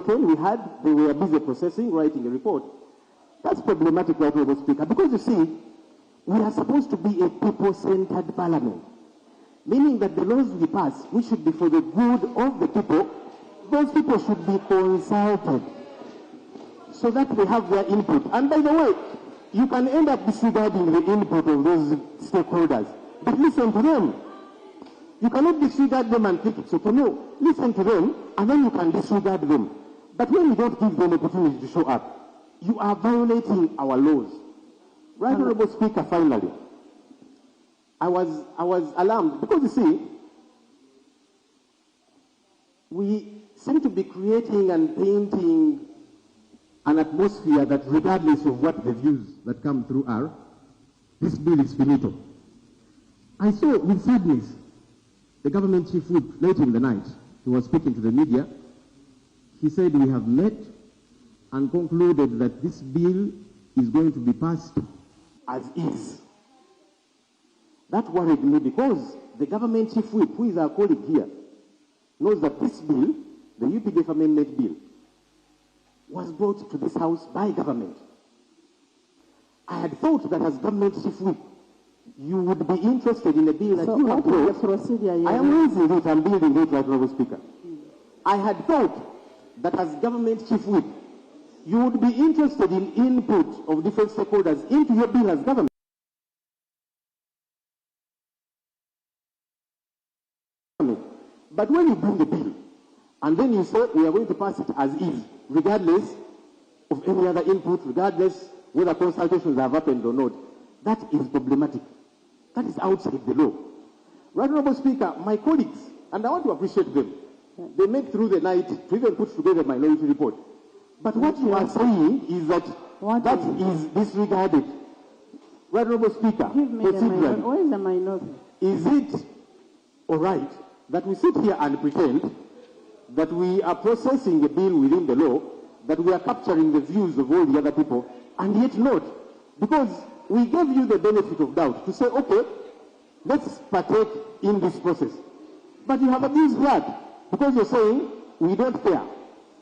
Proton, we had, they were busy processing, writing a report. That's problematic, Right Honourable Speaker, because you see, we are supposed to be a people-centered parliament, meaning that the laws we pass, we should be for the good of the people. Those people should be consulted so that they have their input. And by the way, you can end up disregarding the input of those stakeholders, but listen to them. You cannot disregard them and think it's okay. No, listen to them, and then you can disregard them. But when you don't give them opportunity to show up, you are violating our laws. Right Honourable Speaker, finally, I was alarmed because you see, we seem to be creating and painting an atmosphere that regardless of what the views that come through are, this bill is finito. I saw with sadness the government chief whip late in the night. He was speaking to the media. He said we have met and concluded that this bill is going to be passed as is. That worried me because the government chief whip, who is our colleague here, knows that this bill, the UPDF Amendment Bill, was brought to this House by government. I had thought that as government chief whip, you would be interested in a bill that you have brought. I am raising it and building it, Right Honourable Speaker. I had thought that as government chief whip, you would be interested in input of different stakeholders into your bill as government. But when you bring the bill, and then you say we are going to pass it as is, regardless of any other input, regardless whether consultations have happened or not, that is problematic. That is outside the law. Right Honourable Speaker, my colleagues, and I want to appreciate them, they made through the night to even put together a minority report. But what you are saying is that that is disregarded. Right Honourable Speaker, where is the minority? Is it all right that we sit here and pretend that we are processing a bill within the law, that we are capturing the views of all the other people, and yet not? Because we gave you the benefit of doubt to say, okay, let's partake in this process. But you have abused that because you're saying we don't care.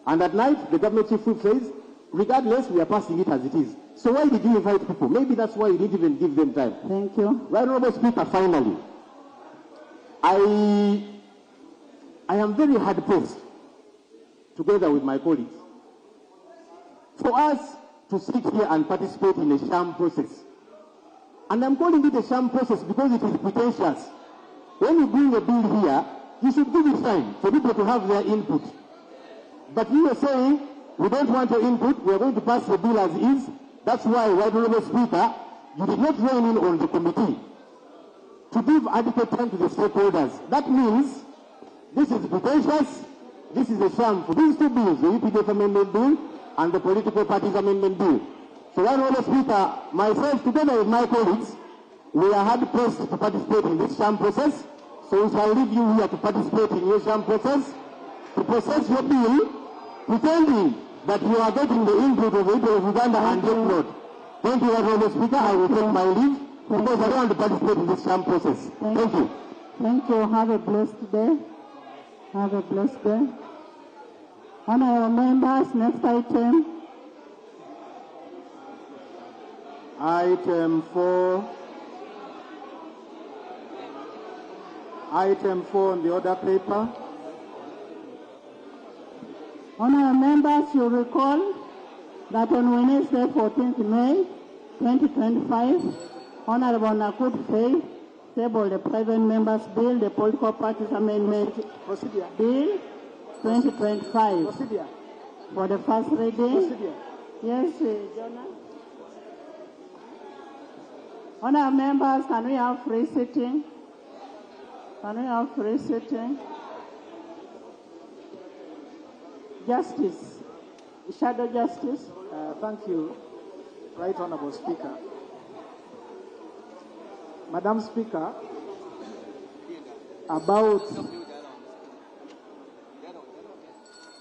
And at night, the government chief whip says, regardless, we are passing it as it is. So why did you invite people? Maybe that's why you didn't even give them time. Thank you. Right Honourable Speaker, finally, I am very hard-pressed, together with my colleagues, for us to sit here and participate in a sham process. And I'm calling it a sham process because it is pretentious. When you bring a bill here, you should give it time for people to have their input. But you are saying, we don't want your input, we are going to pass the bill as is. That's why, Right Honourable Speaker, you did not rein in on the committee to give adequate time to the stakeholders. That means this is pretentious, this is a sham for these two bills, the UPDF Amendment Bill and the Political Parties Amendment Bill. So, Right Honourable Speaker, myself together with my colleagues, we are hard pressed to participate in this sham process. So we shall leave you here to participate in your sham process, to process your bill, pretending that you are getting the input of the people of Uganda and yet not. Thank you, Right Honourable Speaker. I will take my leave because I don't want to participate in this sham process. Thank you. Thank you. Have a blessed day. Have a blessed day. Honourable members, next item. Item 4. Item 4 on the order paper. Honourable members, you recall that on Wednesday, 14th May 2025, Honourable Kkoti tabled the private members' bill, the Political Parties Amendment Bill 2025 for the first reading. Yes, Jonah. Honourable members, can we have free sitting? Can we have free sitting? Justice, Shadow Justice. Thank you, Right Honourable Speaker. Madam Speaker, about...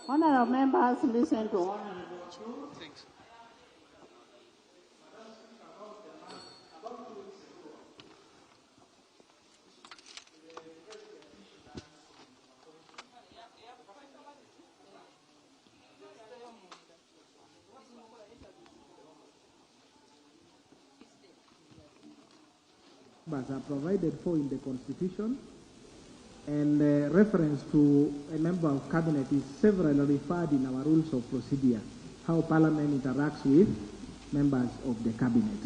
Honourable members, listen to one. are provided for in the Constitution, and reference to a member of cabinet is severally referred in our rules of procedure, how Parliament interacts with members of the cabinet.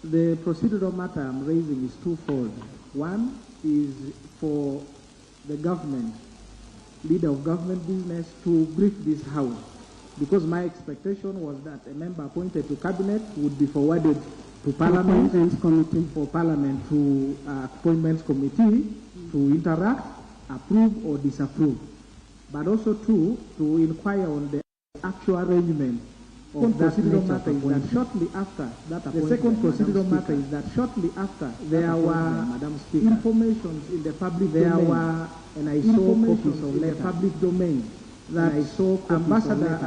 The procedural matter I'm raising is twofold. One is for the government, leader of government business, to brief this House, because my expectation was that a member appointed to cabinet would be forwarded to Parliament for Parliament to Appointments Committee to interact, approve or disapprove, but also two, to inquire on the actual arrangement of that procedural matter is that shortly after that appointment. The second procedural matter is that shortly after there were informations in the public domain. There were, and I saw copies of the public domain that I saw Ambassador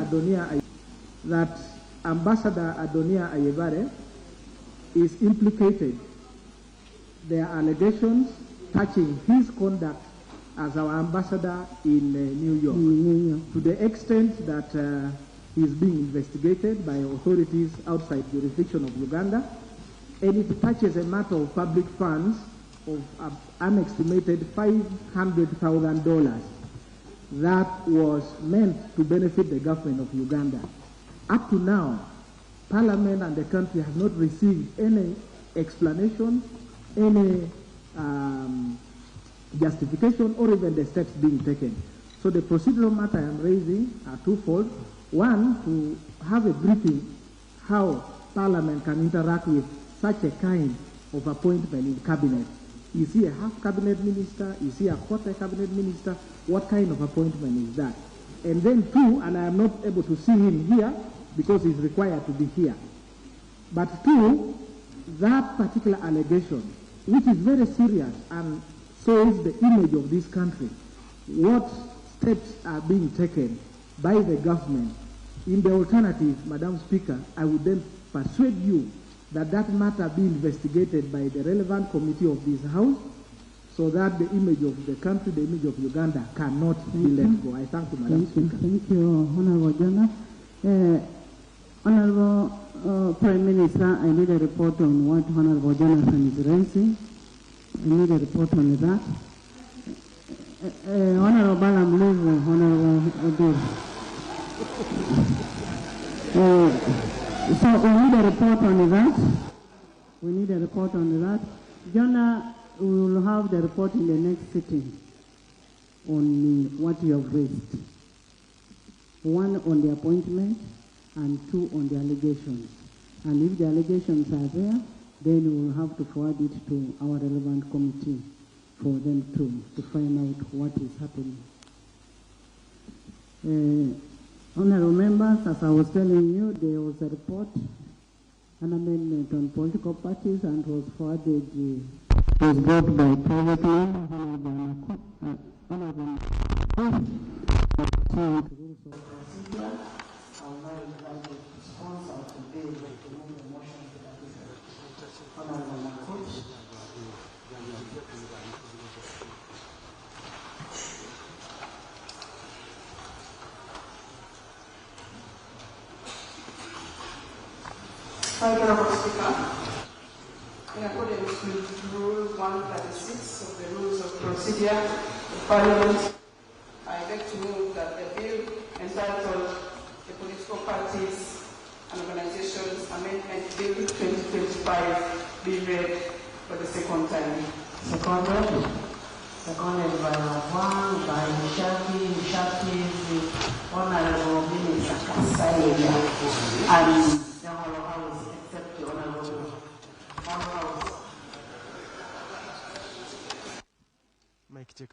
Adonia Ayebare is implicated. There are allegations touching his conduct as our ambassador in New York, to the extent that he is being investigated by authorities outside jurisdiction of Uganda, and it touches a matter of public funds of an estimated $500,000 that was meant to benefit the government of Uganda. Up to now, Parliament and the country have not received any explanation, any justification, or even the steps being taken. So the procedural matter I am raising are twofold. One, to have a briefing how Parliament can interact with such a kind of appointment in cabinet. Is he a half cabinet minister? Is he a quarter cabinet minister? What kind of appointment is that? And then two, and I am not able to see him here because he's required to be here. But two, that particular allegation, which is very serious and shows the image of this country, what steps are being taken by the government. In the alternative, Madam Speaker, I would then persuade you that that matter be investigated by the relevant committee of this House, so that the image of the country, the image of Uganda, cannot be let go. I thank you, Madam Speaker. Thank you, Honorable Jonah. Honorable Prime Minister, I need a report on what Honorable Jonathan is raising. I need a report on that. Honorable Balam, Honorable Odor. So we need a report on that. We need a report on that. Jonah, we will have the report in the next sitting on what you have raised. One on the appointment and two on the allegations. And if the allegations are there, then we will have to forward it to our relevant committee for them to find out what is happening. Honorable members, as I was telling you, there was a report, an amendment on political parties, and was forwarded, was brought by private man, Honorable Thank you, Honorable Speaker. In accordance with Rule 136 of the Rules of Procedure of Parliament, I beg to move that the bill entitled the Political Parties and Organizations Amendment Bill 2025 be read for the second time. Seconded by Wang, by Mishaki, Honorable Minister Kasai, and the Honorable House, except the Honorable House. Mic check.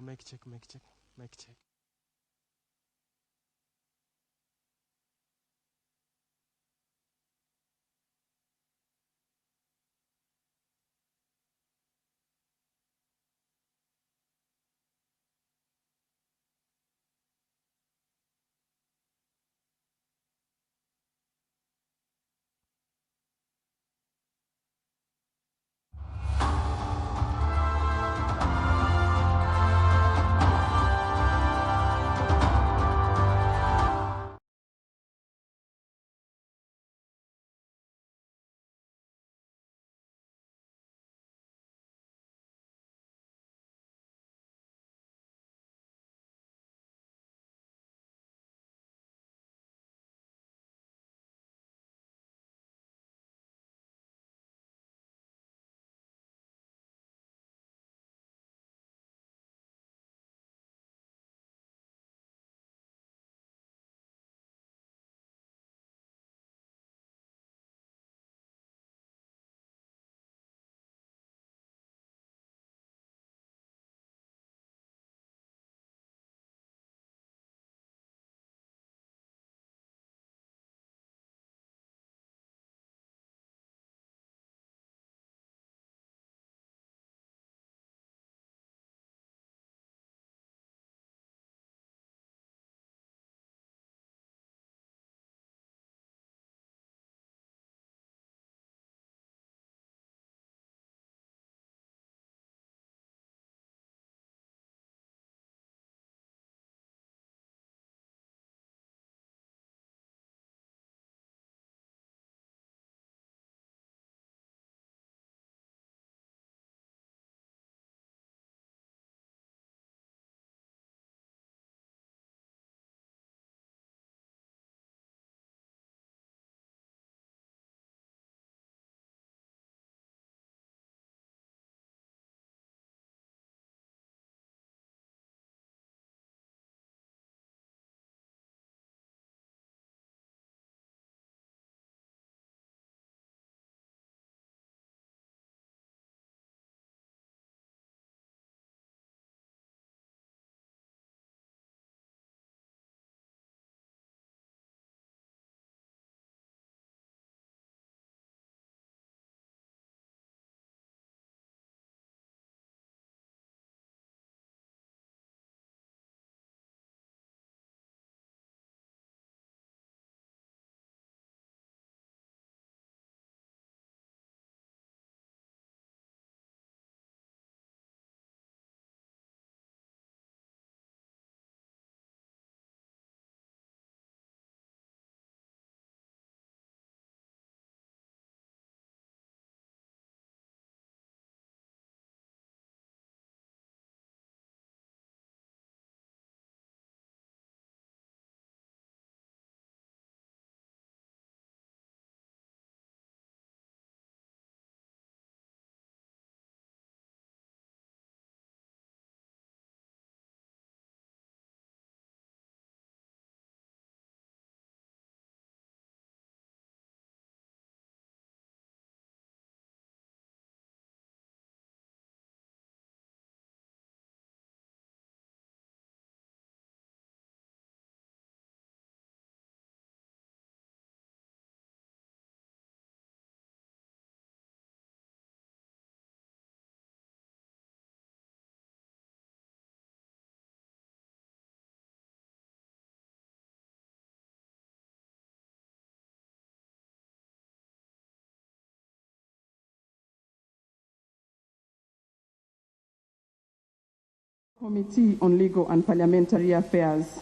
Committee on Legal and Parliamentary Affairs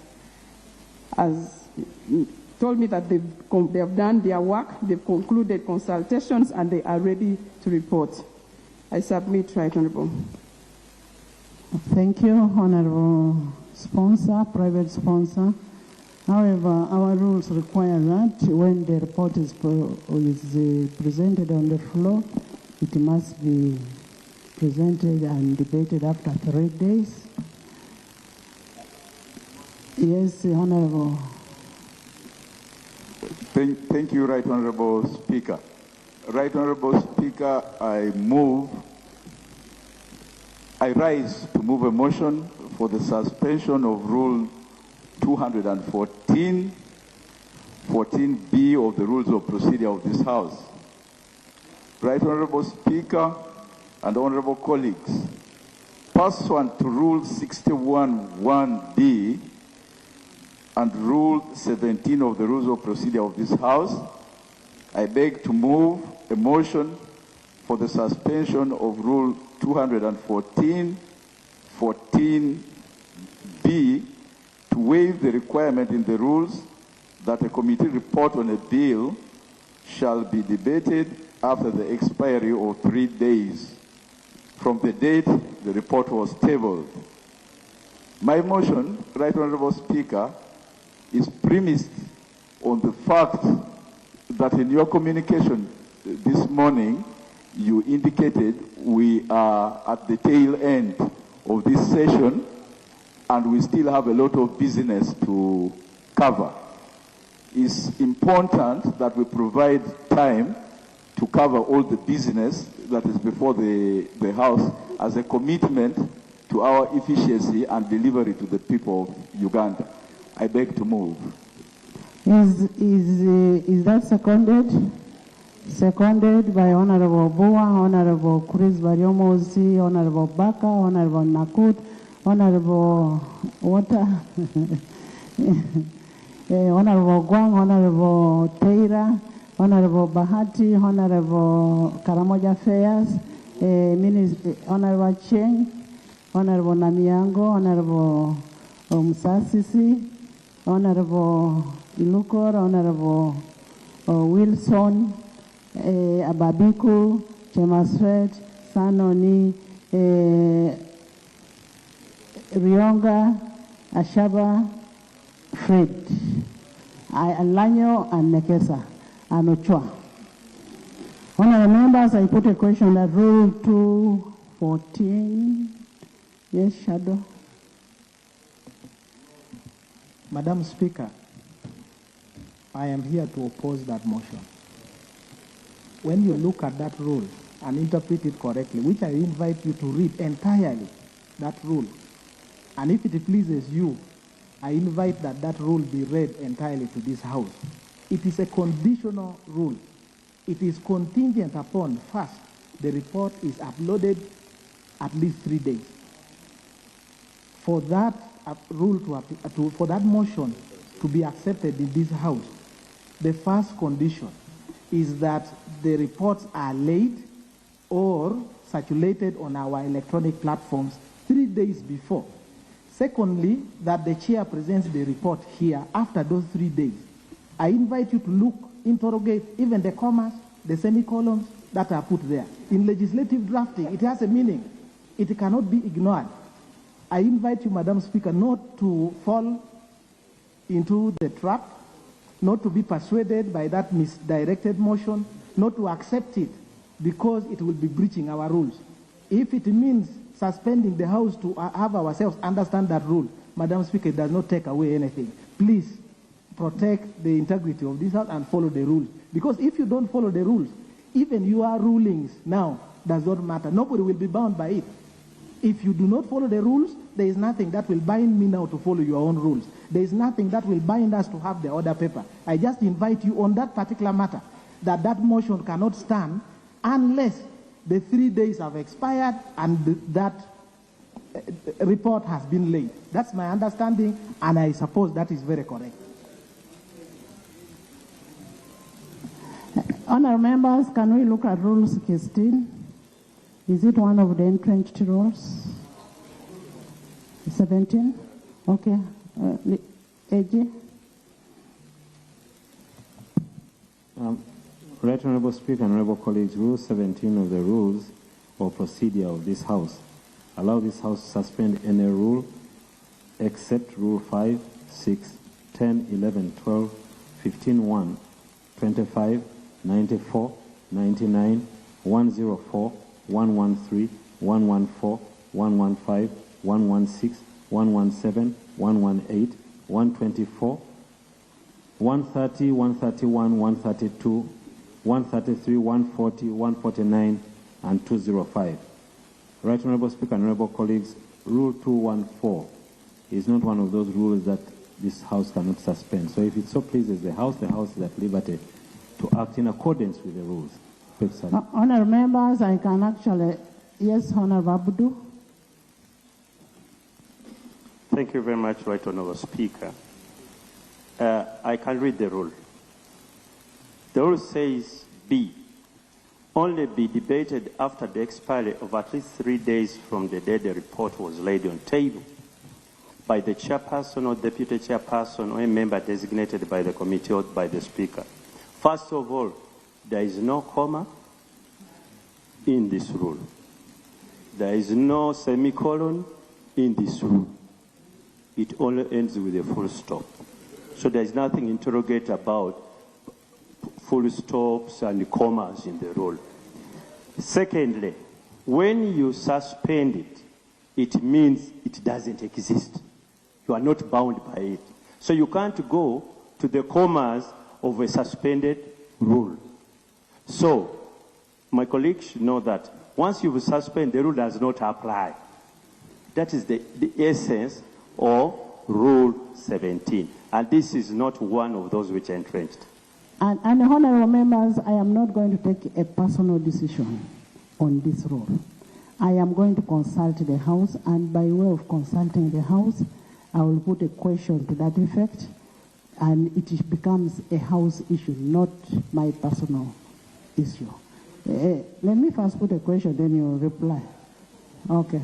has told me that they have done their work, they've concluded consultations, and they are ready to report. I submit, Right Honourable. Thank you, Honourable Sponsor, private sponsor. However, our rules require that when the report is presented on the floor, it must be presented and debated after 3 days. Yes, Honourable. Thank you, Right Honourable Speaker. Right Honourable Speaker, I rise to move a motion for the suspension of Rule 214, 14B of the Rules of Procedure of this House. Right Honourable Speaker and Honourable colleagues, pursuant to Rule 61(1)D and Rule 17 of the Rules of Procedure of this House, I beg to move a motion for the suspension of Rule 214, 14B, to waive the requirement in the rules that a committee report on a bill shall be debated after the expiry of 3 days from the date the report was tabled. My motion, Right Honourable Speaker, is premised on the fact that in your communication this morning, you indicated we are at the tail end of this session and we still have a lot of business to cover. It's important that we provide time to cover all the business that is before the House as a commitment to our efficiency and delivery to the people of Uganda. I beg to move. Is that seconded? Seconded by Honourable Bua, Honourable Chris Bariomosi, Honourable Baka, Honourable Nakut, Honourable Water, Honourable Guang, Honourable Teira, Honourable Bahati, Honourable Karamoja Fayaz, Honourable Cheng, Honourable Namiango, Honourable Musasisi, Honourable Ilukor, Honourable Wilson, Ababiku, Chemasfet, Sanoni, Rionga, Ashaba, Fred, Alanyo, and Nekesa, and Ochua. Honourable members, I put a question that Rule 214. Yes, Shadow. Madam Speaker, I am here to oppose that motion. When you look at that rule and interpret it correctly, which I invite you to read entirely, that rule, and if it pleases you, I invite that that rule be read entirely to this House. It is a conditional rule. It is contingent upon, first, the report is uploaded at least 3 days. For that rule for that motion to be accepted in this House, the first condition is that the reports are laid or circulated on our electronic platforms 3 days before. Secondly, that the chair presents the report here after those 3 days. I invite you to look, interrogate even the commas, the semicolons that are put there. In legislative drafting, it has a meaning. It cannot be ignored. I invite you, Madam Speaker, not to fall into the trap, not to be persuaded by that misdirected motion, not to accept it because it will be breaching our rules. If it means suspending the House to have ourselves understand that rule, Madam Speaker, it does not take away anything. Please protect the integrity of this House and follow the rules. Because if you don't follow the rules, even your rulings now does not matter. Nobody will be bound by it. If you do not follow the rules, there is nothing that will bind me now to follow your own rules. There is nothing that will bind us to have the order paper. I just invite you on that particular matter that that motion cannot stand unless the 3 days have expired and that report has been laid. That's my understanding, and I suppose that is very correct. Honourable members, can we look at Rule 16? Is it one of the entrenched rules? 17? Okay. AG? Right Honourable Speaker and Honourable colleagues, Rule 17 of the Rules of Procedure of this House allow this House to suspend any rule except Rule 5, 6, 10, 11, 12, 15, 1, 25, 94, 99, 104, 113, 114, 115, 116, 117, 118, 124, 130, 131, 132, 133, 140, 149, and 205. Right Honourable Speaker and Honourable colleagues, Rule 214 is not one of those rules that this House cannot suspend. So if it so pleases the House is at liberty to act in accordance with the rules. Honourable members, I can actually, yes, Honourable Abdu. Thank you very much, Right Honourable Speaker. I can read the rule. The rule says B, only be debated after the expiry of at least 3 days from the day the report was laid on table by the chairperson or deputy chairperson or a member designated by the committee or by the speaker. First of all, there is no comma in this rule. There is no semicolon in this rule. It only ends with a full stop. So there is nothing interrogate about full stops and commas in the rule. Secondly, when you suspend it, it means it doesn't exist. You are not bound by it. So you can't go to the commas of a suspended rule. So my colleagues should know that once you suspend, the rule does not apply. That is the essence of Rule 17. And this is not one of those which are entrenched. And honourable members, I am not going to take a personal decision on this rule. I am going to consult the House, and by way of consulting the House, I will put a question to that effect, and it becomes a House issue, not my personal issue. Let me first put a question, then you reply. Okay.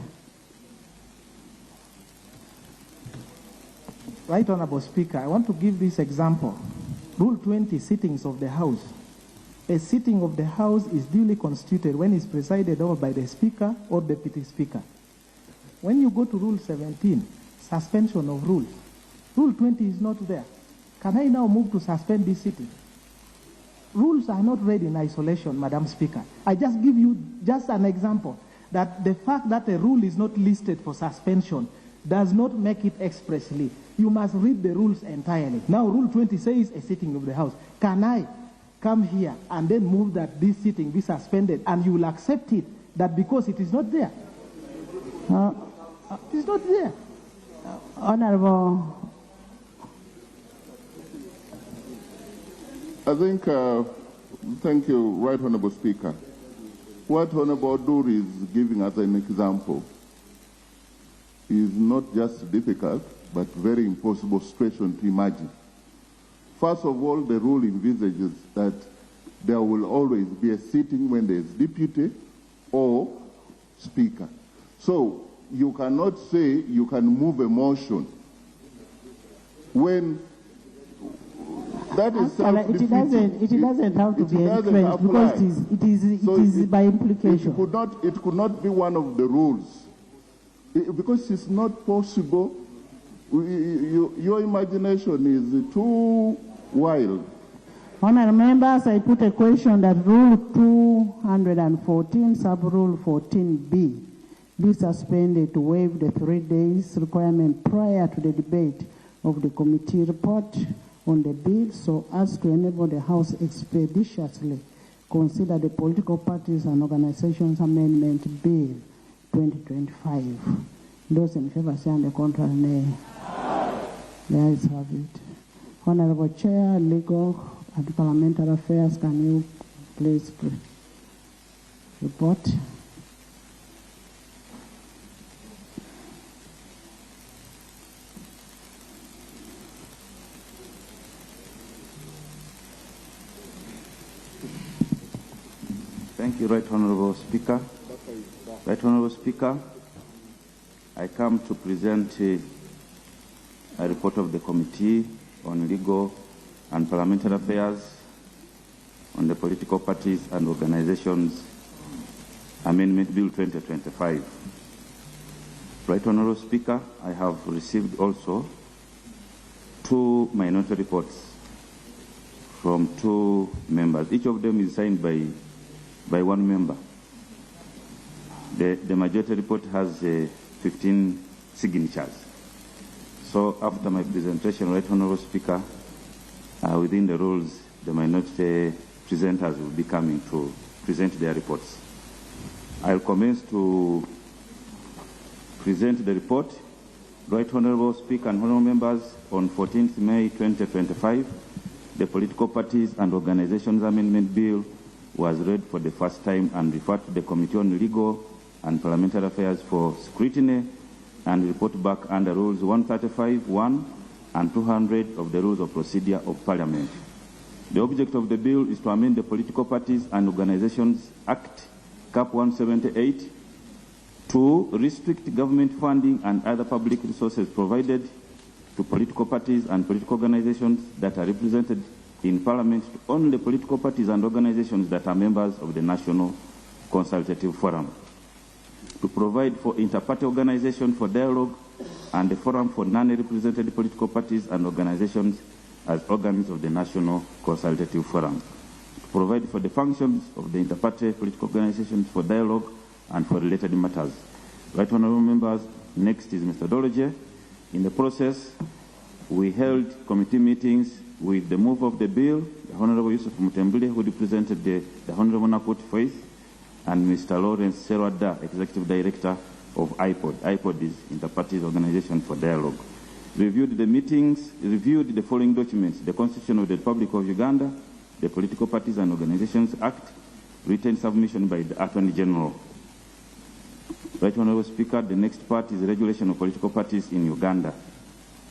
Right Honourable Speaker, I want to give this example. Rule 20, sittings of the House. A sitting of the House is duly constituted when it's presided over by the Speaker or Deputy Speaker. When you go to Rule 17, suspension of rules, Rule 20 is not there. Can I now move to suspend this sitting? Rules are not read in isolation, Madam Speaker. I just give you just an example that the fact that a rule is not listed for suspension does not make it expressly. You must read the rules entirely. Now, Rule 20 says a sitting of the House. Can I come here and then move that this sitting be suspended, and you will accept it that because it is not there? It is not there. Honourable. I think, thank you, Right Honourable Speaker. What Honourable Dur is giving as an example is not just difficult, but very impossible situation to imagine. First of all, the rule envisages that there will always be a sitting when there is deputy or speaker. So you cannot say you can move a motion when that is self-defeating. It doesn't have to be entrenched because it is by implication. It could not be one of the rules. Because it's not possible. Your imagination is too wild. Honourable members, I put a question that Rule 214, Sub-Rule 14B, be suspended to waive the 3 days requirement prior to the debate of the committee report on the bill, so as to enable the House expeditiously consider the Political Parties and Organizations Amendment Bill 2025. Those in favor say on the contrary, nay. The ayes have it. Honourable Chair, Legal and Parliamentary Affairs, can you please report? Thank you, Right Honourable Speaker. Right Honourable Speaker, I come to present a report of the Committee on Legal and Parliamentary Affairs on the Political Parties and Organizations Amendment Bill 2025. Right Honourable Speaker, I have received also 2 minority reports from 2 members. Each of them is signed by 1 member. The majority report has 15 signatures. So after my presentation, Right Honourable Speaker, within the rules, the minority presenters will be coming to present their reports. I'll commence to present the report. Right Honourable Speaker and Honourable Members, on 14th May 2025, the Political Parties and Organizations Amendment Bill was read for the first time and referred to the Committee on Legal and Parliamentary Affairs for scrutiny and report back under Rules 135(1) and 200 of the Rules of Procedure of Parliament. The object of the bill is to amend the Political Parties and Organizations Act, Cap 178, to restrict government funding and other public resources provided to political parties and political organizations that are represented in Parliament to only political parties and organizations that are members of the National Consultative Forum, to provide for inter-party organization for dialogue and a forum for non-represented political parties and organizations as organs of the National Consultative Forum, to provide for the functions of the inter-party political organizations for dialogue and for related matters. Right Honourable Members, next is methodology. In the process, we held committee meetings with the move of the bill, the Honourable Yusuf Mutembule, who represented the Honourable Nakut Faith, and Mr. Lawrence Serwada, Executive Director of IPOD. IPOD is Inter-Parties Organization for Dialogue. Reviewed the meetings, reviewed the following documents: the Constitution of the Republic of Uganda, the Political Parties and Organizations Act, written submission by the Attorney General. Right Honourable Speaker, the next part is the regulation of political parties in Uganda.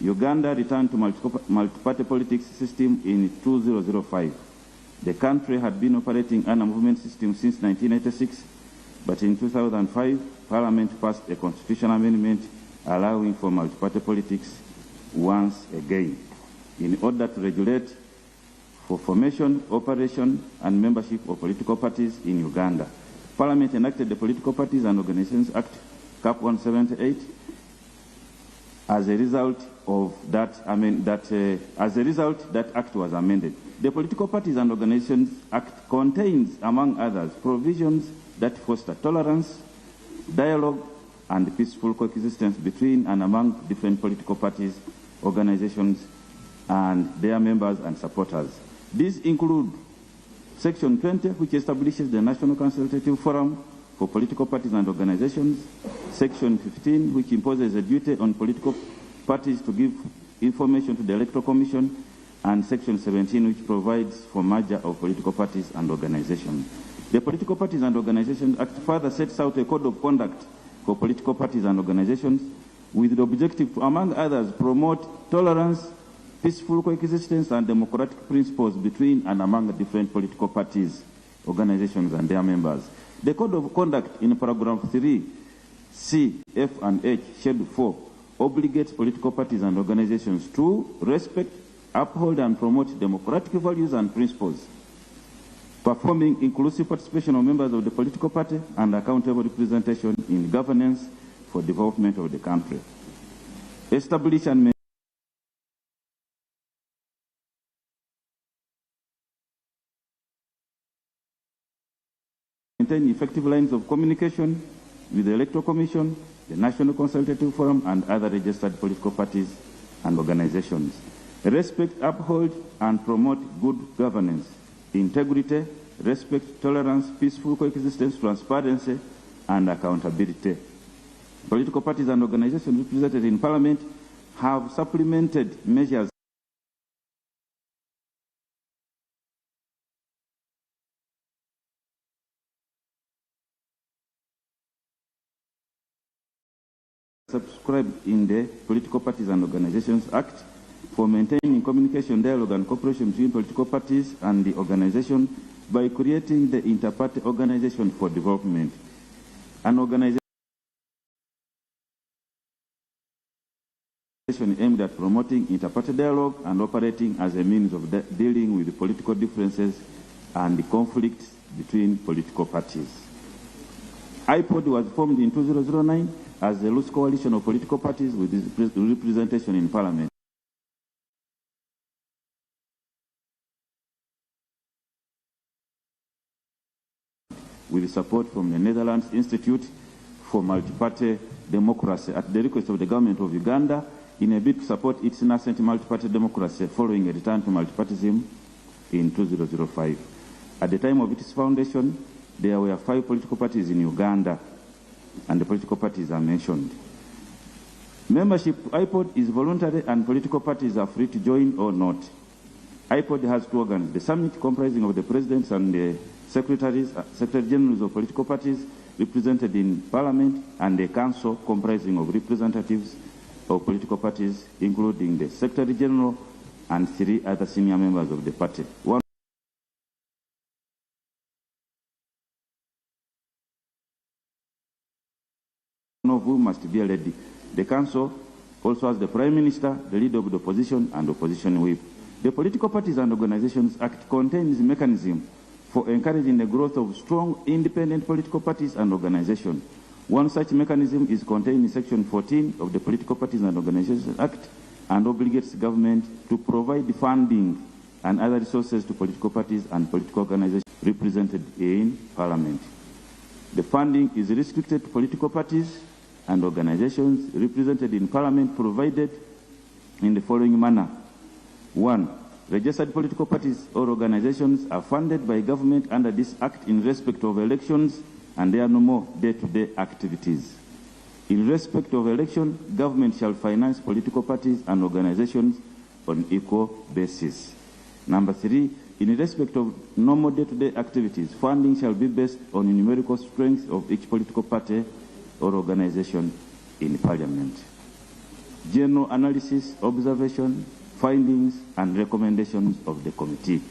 Uganda returned to multi-party politics system in 2005. The country had been operating under a movement system since 1986, but in 2005, Parliament passed a constitutional amendment allowing for multi-party politics once again in order to regulate for formation, operation, and membership of political parties in Uganda. Parliament enacted the Political Parties and Organizations Act, Cap 178. As a result of that, that act was amended. The Political Parties and Organizations Act contains, among others, provisions that foster tolerance, dialogue, and peaceful coexistence between and among different political parties, organizations, and their members and supporters. These include Section 20, which establishes the National Consultative Forum for Political Parties and Organizations. Section 15, which imposes a duty on political parties to give information to the Electoral Commission. And Section 17, which provides for merger of political parties and organizations. The Political Parties and Organizations Act further sets out a code of conduct for political parties and organizations with the objective to, among others, promote tolerance, peaceful coexistence, and democratic principles between and among different political parties, organizations, and their members. The Code of Conduct in paragraph 3, C, F, and H, Schedule 4, obligates political parties and organizations to respect, uphold, and promote democratic values and principles, performing inclusive participation of members of the political party and accountable representation in governance for development of the country. Establish and maintain effective lines of communication with the Electoral Commission, the National Consultative Forum, and other registered political parties and organizations. Respect, uphold, and promote good governance, integrity, respect, tolerance, peaceful coexistence, transparency, and accountability. Political parties and organizations represented in Parliament have supplemented measures subscribed in the Political Parties and Organizations Act for maintaining communication, dialogue, and cooperation between political parties and the organization by creating the Inter-Party Organization for Development, an organization aimed at promoting interparty dialogue and operating as a means of dealing with the political differences and the conflicts between political parties. IPOD was formed in 2009 as a loose coalition of political parties with representation in Parliament. With support from the Netherlands Institute for Multi-Party Democracy at the request of the government of Uganda in a bid to support its nascent multi-party democracy following a return to multipartyism in 2005. At the time of its foundation, there were 5 political parties in Uganda, and the political parties are mentioned. Membership to IPOD is voluntary, and political parties are free to join or not. IPOD has 2 organs: the summit, comprising of the presidents and the secretary generals of political parties represented in Parliament, and a council comprising of representatives of political parties, including the Secretary General and 3 other senior members of the party. One of whom must be a lady. The council also has the Prime Minister, the leader of the opposition, and opposition whip. The Political Parties and Organizations Act contains a mechanism for encouraging the growth of strong independent political parties and organizations. One such mechanism is contained in Section 14 of the Political Parties and Organizations Act and obligates government to provide funding and other resources to political parties and political organizations represented in Parliament. The funding is restricted to political parties and organizations represented in Parliament, provided in the following manner. 1. Registered political parties or organizations are funded by government under this Act in respect of elections, and there are no more day-to-day activities. In respect of election, government shall finance political parties and organizations on equal basis. Number 3, in respect of normal day-to-day activities, funding shall be based on the numerical strength of each political party or organization in Parliament. General analysis, observation, findings, and recommendations of the committee.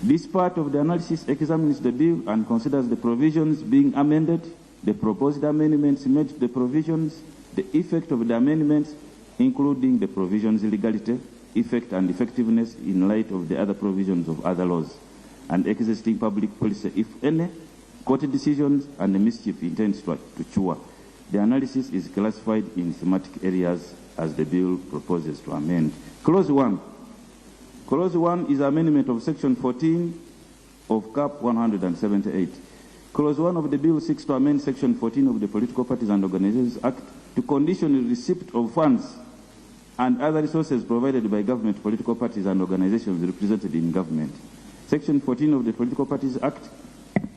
This part of the analysis examines the bill and considers the provisions being amended, the proposed amendments made to the provisions, the effect of the amendments, including the provisions' legality, effect and effectiveness in light of the other provisions of other laws, and existing public policy, if any, court decisions, and the mischief intends to cure. The analysis is classified in thematic areas as the bill proposes to amend. Clause 1. Clause 1 is amendment of Section 14 of Cap 178. Clause 1 of the bill seeks to amend Section 14 of the Political Parties and Organizations Act to condition the receipt of funds and other resources provided by government, political parties, and organizations represented in government. Section 14 of the Political Parties Act.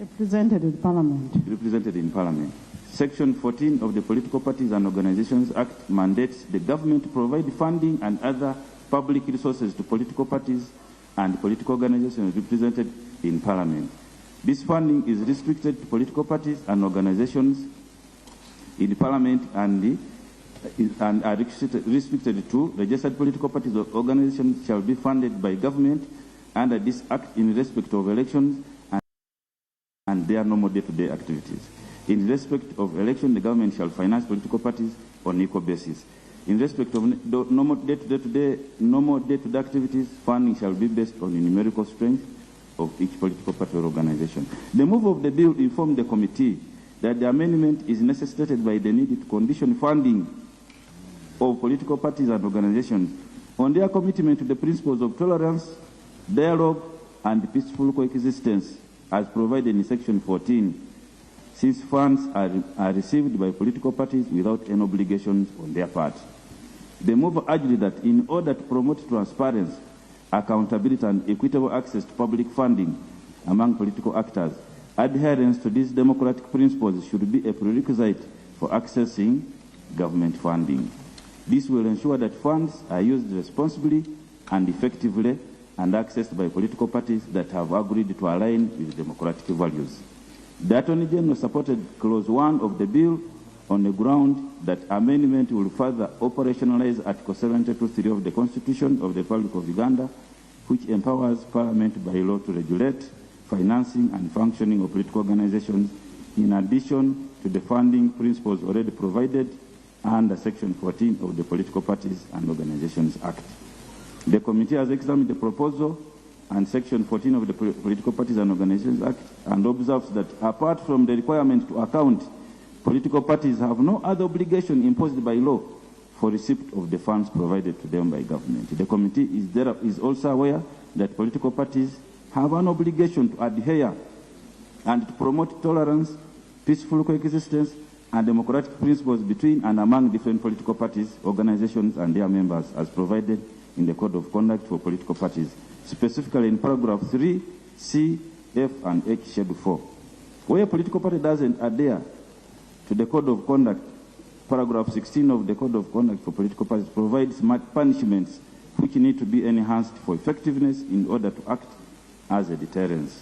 Represented in Parliament. Represented in Parliament. Section 14 of the Political Parties and Organizations Act mandates the government to provide funding and other public resources to political parties and political organizations represented in Parliament. This funding is restricted to political parties and organizations in Parliament and are restricted to registered political parties or organizations shall be funded by government under this Act in respect of elections and their normal day-to-day activities. In respect of election, the government shall finance political parties on equal basis. In respect of normal day-to-day activities, funding shall be based on the numerical strength of each political party or organization. The move of the bill informed the committee that the amendment is necessitated by the need to condition funding of political parties and organizations on their commitment to the principles of tolerance, dialogue, and peaceful coexistence as provided in Section 14, since funds are received by political parties without any obligations on their part. The move urged that in order to promote transparency, accountability, and equitable access to public funding among political actors, adherence to these democratic principles should be a prerequisite for accessing government funding. This will ensure that funds are used responsibly and effectively and accessed by political parties that have agreed to align with democratic values. The Attorney General supported Clause 1 of the bill on the ground that amendment will further operationalize Article 72(3) of the Constitution of the Republic of Uganda, which empowers Parliament by law to regulate financing and functioning of political organizations, in addition to the funding principles already provided under Section 14 of the Political Parties and Organizations Act. The committee has examined the proposal and Section 14 of the Political Parties and Organizations Act and observes that apart from the requirement to account, political parties have no other obligation imposed by law for receipt of the funds provided to them by government. The committee is also aware that political parties have an obligation to adhere and to promote tolerance, peaceful coexistence, and democratic principles between and among different political parties, organizations, and their members, as provided in the Code of Conduct for Political Parties, specifically in paragraph 3, C, F, and H, Schedule 4. Where a political party doesn't adhere to the Code of Conduct, paragraph 16 of the Code of Conduct for Political Parties provides punishments which need to be enhanced for effectiveness in order to act as a deterrence.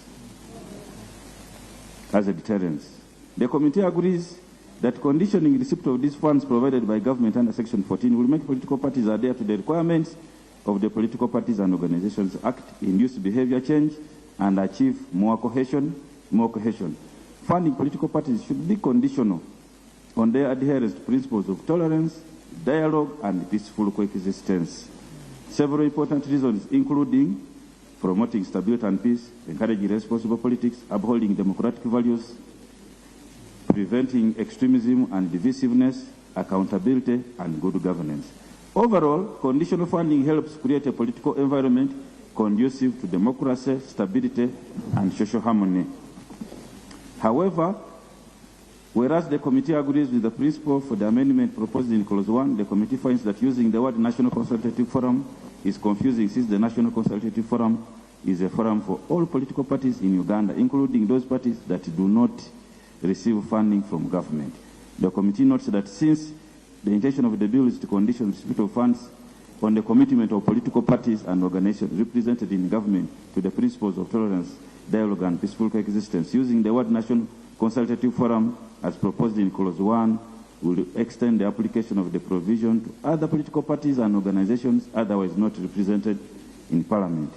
The committee agrees that conditioning receipt of these funds provided by government under Section 14 will make political parties adhere to the requirements of the Political Parties and Organizations Act, induce behavior change, and achieve more cohesion. Funding political parties should be conditional on their adherence to principles of tolerance, dialogue, and peaceful coexistence. Several important reasons, including promoting stability and peace, encouraging responsible politics, upholding democratic values, preventing extremism and divisiveness, accountability, and good governance. Overall, conditional funding helps create a political environment conducive to democracy, stability, and social harmony. However, whereas the committee agrees with the principle for the amendment proposed in Clause 1, the committee finds that using the word National Consultative Forum is confusing, since the National Consultative Forum is a forum for all political parties in Uganda, including those parties that do not receive funding from government. The committee notes that since the intention of the bill is to condition receipt of funds on the commitment of political parties and organizations represented in government to the principles of tolerance, dialogue, and peaceful coexistence, using the word National Consultative Forum as proposed in Clause 1 will extend the application of the provision to other political parties and organizations otherwise not represented in Parliament.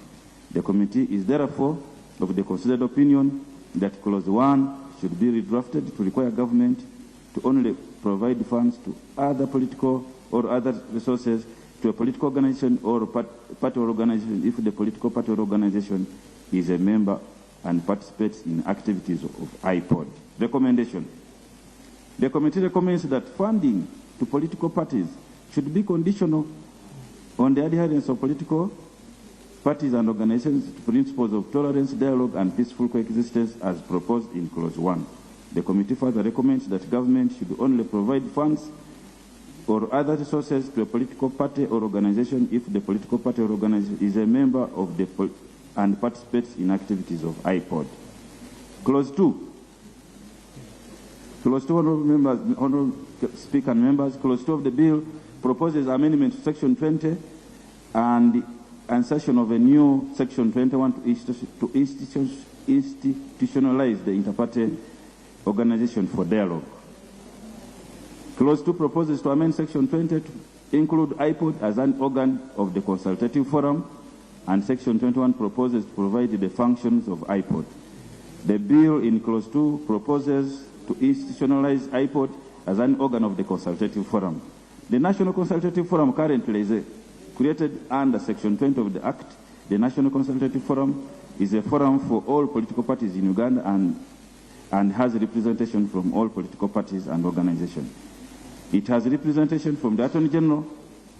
The committee is therefore of the considered opinion that Clause 1 should be redrafted to require government to only provide funds to other political or other resources to a political organization or party or organization if the political party or organization is a member and participates in activities of IPOD. Recommendation. The committee recommends that funding to political parties should be conditional on the adherence of political parties and organizations to principles of tolerance, dialogue, and peaceful coexistence as proposed in Clause 1. The committee further recommends that government should only provide funds or other resources to a political party or organization if the political party or organization is a member of the and participates in activities of IPOD. Clause 2. Clause 2, Honourable Speaker and members, Clause 2 of the bill proposes amendment to Section 20 and insertion of a new Section 21 to institutionalize the inter-party organization for dialogue. Clause 2 proposes to amend Section 20 to include IPOD as an organ of the Consultative Forum, and Section 21 proposes to provide the functions of IPOD. The bill in Clause 2 proposes to institutionalize IPOD as an organ of the Consultative Forum. The National Consultative Forum currently is created under Section 20 of the Act. The National Consultative Forum is a forum for all political parties in Uganda and has representation from all political parties and organizations. It has representation from the Attorney General,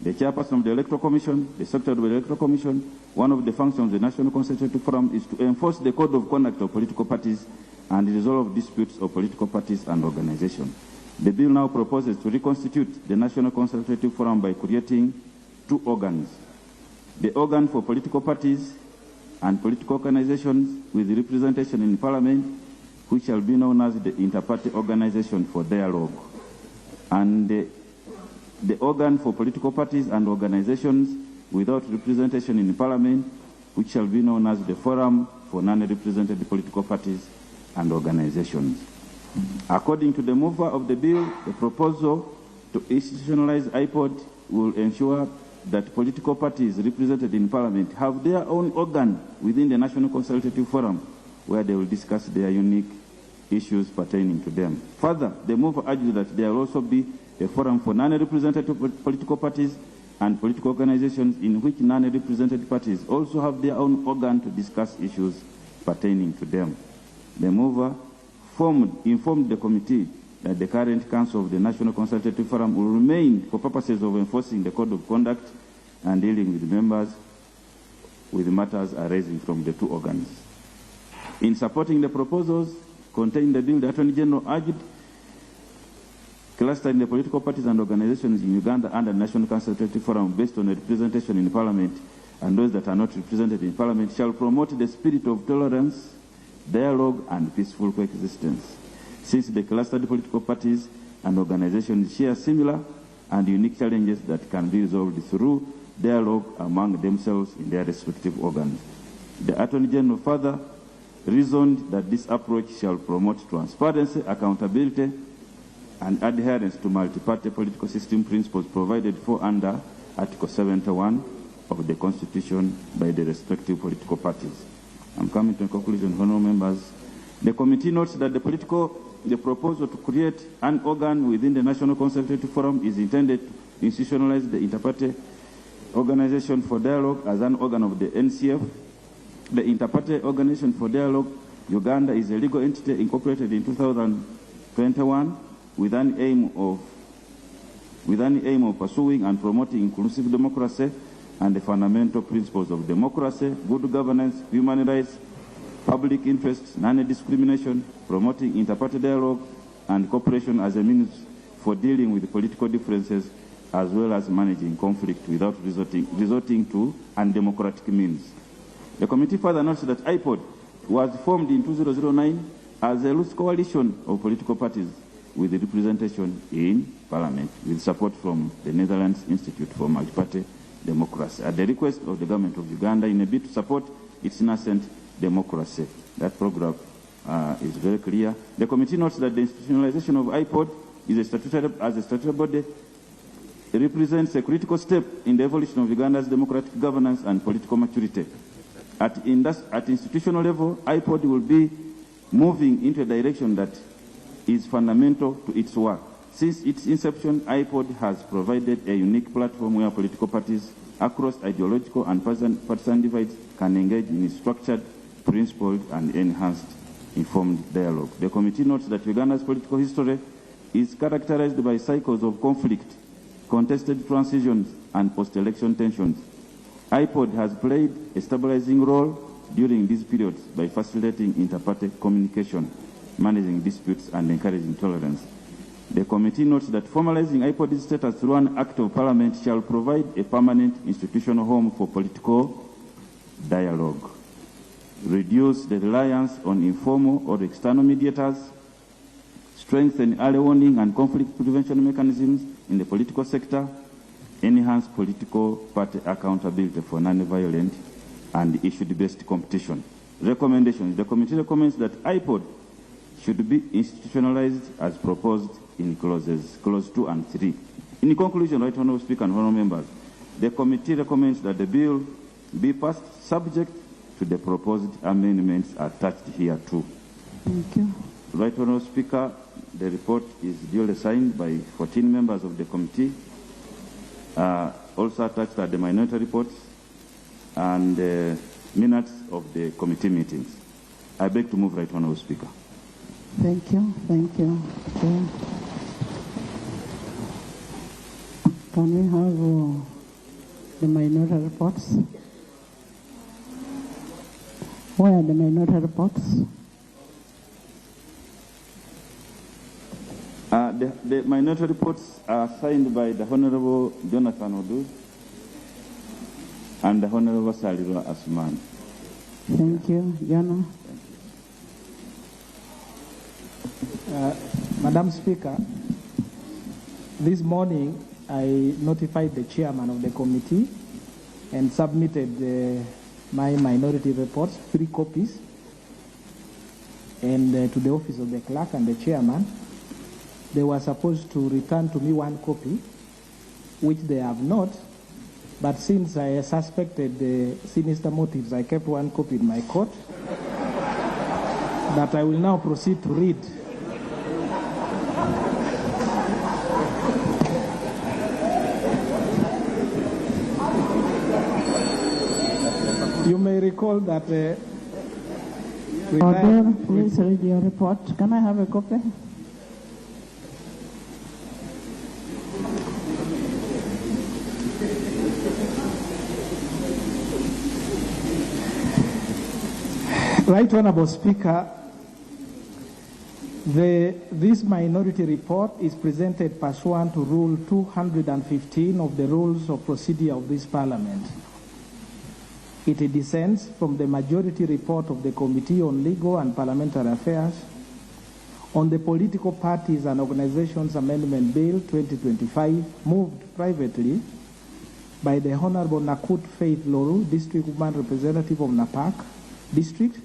the Chairperson of the Electoral Commission, the Secretary of the Electoral Commission. One of the functions of the National Consultative Forum is to enforce the Code of Conduct of political parties and resolve disputes of political parties and organizations. The bill now proposes to reconstitute the National Consultative Forum by creating two organs: the organ for political parties and political organizations with representation in Parliament, which shall be known as the Inter-Party Organization for Dialogue, and the organ for political parties and organizations without representation in Parliament, which shall be known as the Forum for Non-Represented Political Parties and Organizations. According to the mover of the bill, the proposal to institutionalize IPOD will ensure that political parties represented in Parliament have their own organ within the National Consultative Forum, where they will discuss their unique issues pertaining to them. Further, the mover argues that there will also be a forum for non-representative political parties and political organizations in which non-represented parties also have their own organ to discuss issues pertaining to them. The mover informed the committee that the current Council of the National Consultative Forum will remain for purposes of enforcing the Code of Conduct and dealing with members with matters arising from the two organs. In supporting the proposals contained in the bill, the Attorney General urged clustering the political parties and organizations in Uganda under the National Consultative Forum based on representation in Parliament, and those that are not represented in Parliament shall promote the spirit of tolerance, dialogue, and peaceful coexistence. Since the clustered political parties and organizations share similar and unique challenges that can be resolved through dialogue among themselves in their respective organs. The Attorney General further reasoned that this approach shall promote transparency, accountability, and adherence to multi-party political system principles provided for under Article 71 of the Constitution by the respective political parties. I'm coming to a conclusion, honourable members. The committee notes that the proposal to create an organ within the National Consultative Forum is intended to institutionalize the Interparty Organization for Dialogue as an organ of the NCF. The Interparty Organization for Dialogue Uganda is a legal entity incorporated in 2021 with an aim of pursuing and promoting inclusive democracy and the fundamental principles of democracy, good governance, human rights, public interests, non-discrimination, promoting inter-party dialogue and cooperation as a means for dealing with political differences, as well as managing conflict without resorting to undemocratic means. The committee further notes that IPOD was formed in 2009 as a loose coalition of political parties with representation in Parliament, with support from the Netherlands Institute for Multi-Party Democracy, at the request of the government of Uganda in a bid to support its nascent democracy. That program is very clear. The committee notes that the institutionalization of IPOD as a statutory body represents a critical step in the evolution of Uganda's democratic governance and political maturity. At institutional level, IPOD will be moving into a direction that is fundamental to its work. Since its inception, IPOD has provided a unique platform where political parties across ideological and partisan divides can engage in structured, principled, and enhanced informed dialogue. The committee notes that Uganda's political history is characterized by cycles of conflict, contested transitions, and post-election tensions. IPOD has played a stabilizing role during these periods by facilitating inter-party communication, managing disputes, and encouraging tolerance. The committee notes that formalizing IPOD's status through an act of parliament shall provide a permanent institutional home for political dialogue, reduce the reliance on informal or external mediators, strengthen early warning and conflict prevention mechanisms in the political sector, enhance political party accountability for non-violent and issue-based competition. Recommendations. The committee recommends that IPOD should be institutionalized as proposed in clause 2 and 3. In conclusion, Right Honourable Speaker and Honourable Members, the committee recommends that the bill be passed subject to the proposed amendments attached here too. Thank you. Right Honourable Speaker, the report is duly signed by 14 members of the committee. Also attached are the minority reports and minutes of the committee meetings. I beg to move, Right Honourable Speaker. Thank you. Thank you. Okay. Can we have the minority reports? Where are the minority reports? The minority reports are signed by the Honourable Jonathan Odu and the Honourable Salira Asman. Thank you, Jana. Madam Speaker, this morning I notified the chairman of the committee and submitted my minority reports, 3 copies, and to the office of the clerk and the chairman. They were supposed to return to me 1 copy, which they have not, but since I suspected the sinister motives, I kept 1 copy in my court that I will now proceed to read. You may recall that... Order, please read your report. Can I have a copy? Right Honourable Speaker, this minority report is presented pursuant to Rule 215 of the Rules of Procedure of this Parliament. It descends from the majority report of the Committee on Legal and Parliamentary Affairs on the Political Parties and Organizations Amendment Bill 2025, moved privately by the Honourable Nakut Faith Loru, District Woman Representative of Napak District,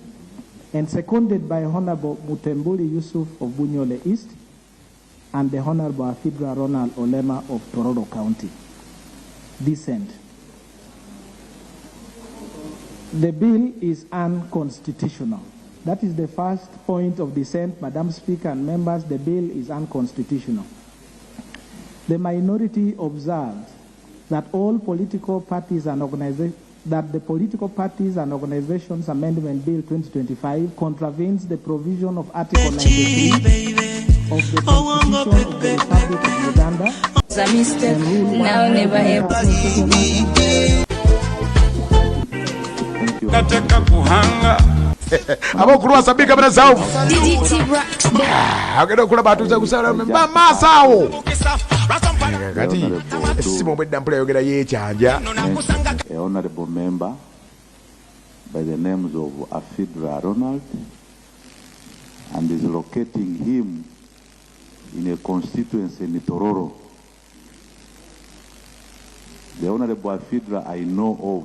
and seconded by Honourable Mutembuli Yusuf of Bunyole East and the Honourable Afidra Ronald Olema of Tororo County. Dissent. The bill is unconstitutional. That is the first point of dissent, Madam Speaker and members. The bill is unconstitutional. The minority observes that all political parties and organizations that the Political Parties and Organizations Amendment Bill 2025 contravenes the provision of Article 93 of the Constitution of the Republic of Uganda and Rule 100. Nataka kuhanga abo kulwa sabika bana zao agenda kula batu za kusala mama sao kati simo bwedda mpula yogera yekyanja. A honorable member by the names of Afidra Ronald and is locating him in a constituency in Tororo. The Honorable Afidra I know of